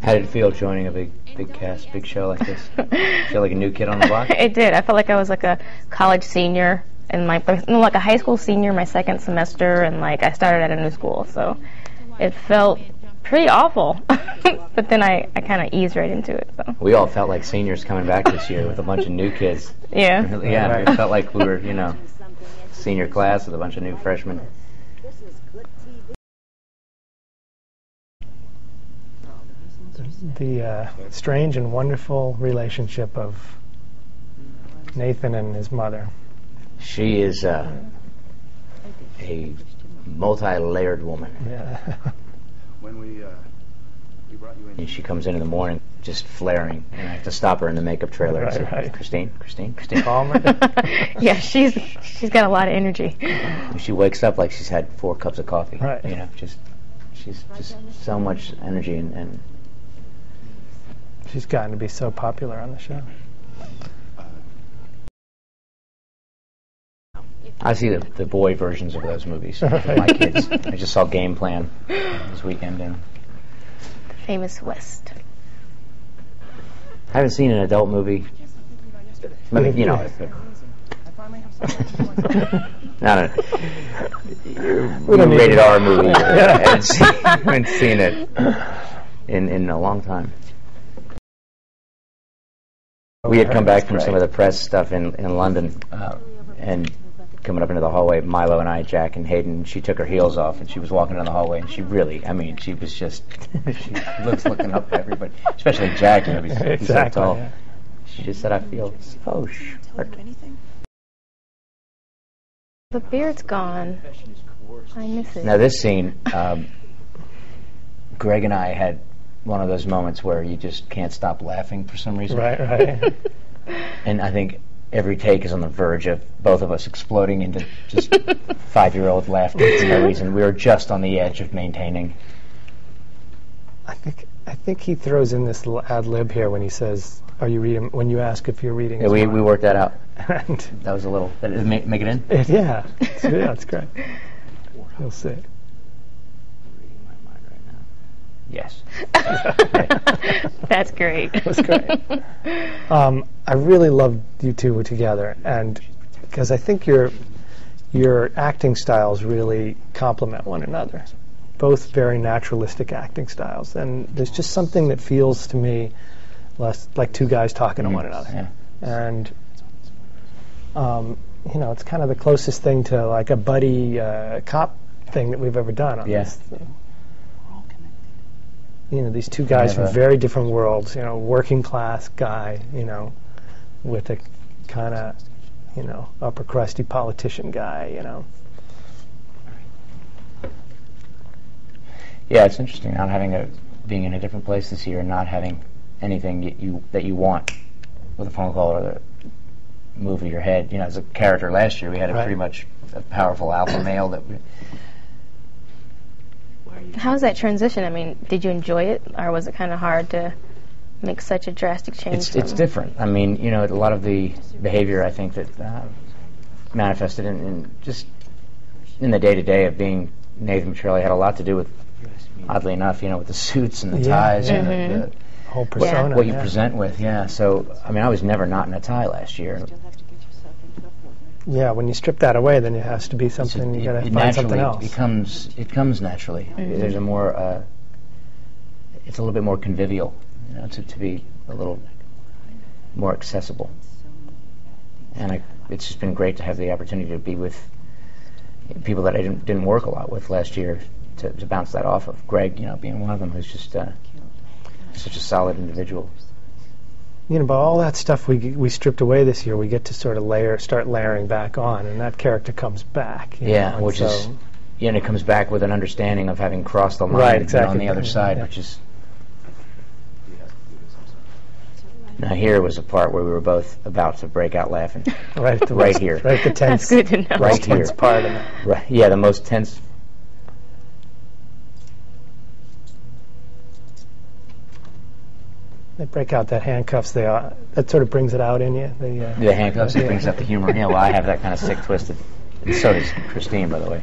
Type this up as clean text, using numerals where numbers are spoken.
How did it feel joining a big cast, big show like this? Feel like a new kid on the block? It did. I felt like I was like a college senior and like a high school senior my second semester, and like I started at a new school, so it felt pretty awful. But then I kind of eased right into it. So we all felt like seniors coming back this year with a bunch of new kids. Yeah. Yeah, right. It felt like we were, senior class with a bunch of new freshmen. The strange and wonderful relationship of Nathan and his mother. She is a multi-layered woman. Yeah. When we brought you in, and she comes in the morning just flaring, and I have to stop her in the makeup trailer and say, Right. Christine, Calmer. yeah, she's got a lot of energy. And she wakes up like she's had 4 cups of coffee. Right. She's just so much energy and She's gotten to be so popular on the show. I see the boy versions of those movies with my kids. I just saw Game Plan this weekend, and Famous West. I haven't seen an adult movie. I mean, not a rated R movie. I haven't seen it in a long time. We had come back from some of the press stuff in London, and coming up into the hallway, Milo and I, Jack and Hayden, she took her heels off and she was walking down the hallway, and she was just, she looking up at everybody, especially Jack, he's so tall. Yeah. She just said, I feel so short. The beard's gone. I miss it. Now this scene, Greg and I had one of those moments where you just can't stop laughing for some reason. Right. And I think every take is on the verge of both of us exploding into just 5-year-old laughter for no reason. We were just on the edge of maintaining. I think he throws in this little ad lib here when he says, "Are you reading?" When you ask if you're reading. Yeah, we worked that out. And that was a little. Make it in. Yeah, it's great. You'll see. Reading my mind right now. Yes. That's great. That's great. I really loved you two together, and because I think your acting styles really complement one another. Both very naturalistic acting styles, and there's just something that feels to me less like two guys talking to one another. Yeah. And it's kind of the closest thing to like a buddy cop thing that we've ever done on this thing. These two guys from very different worlds, working class guy, with a kind of, upper crusty politician guy, Yeah, it's interesting not being in a different place this year and not having anything that you want with a phone call or the move of your head. As a character last year, we had pretty much a powerful alpha male that we... How's that transition? I mean, did you enjoy it, or was it kind of hard to make such a drastic change? It's different. I mean, a lot of the behavior I think that manifested in just in the day-to-day of being Nathan Petrelli had a lot to do with, oddly enough, with the suits and the ties and the whole persona. What you present with, So, I mean, I was never not in a tie last year. Yeah, when you strip that away, then it has to be something. You got to find something else. It comes naturally. Mm-hmm. There's a more. It's a little bit more convivial, to be a little more accessible. And it's just been great to have the opportunity to be with people that I didn't work a lot with last year to bounce that off of. Greg, being one of them, who's just such a solid individual. But all that stuff we stripped away this year, we get to sort of start layering back on, and that character comes back. Which is, and it comes back with an understanding of having crossed the line on the other side, which is. Now here was a part where we were both about to break out laughing. Right here. Right, the tense. That's good to know. Right tense part of it. Right. Yeah, the most tense. They break out that handcuffs. That sort of brings it out in you. The handcuffs brings out the humor. Well, I have that kind of sick, twisted. And so does Christine, by the way.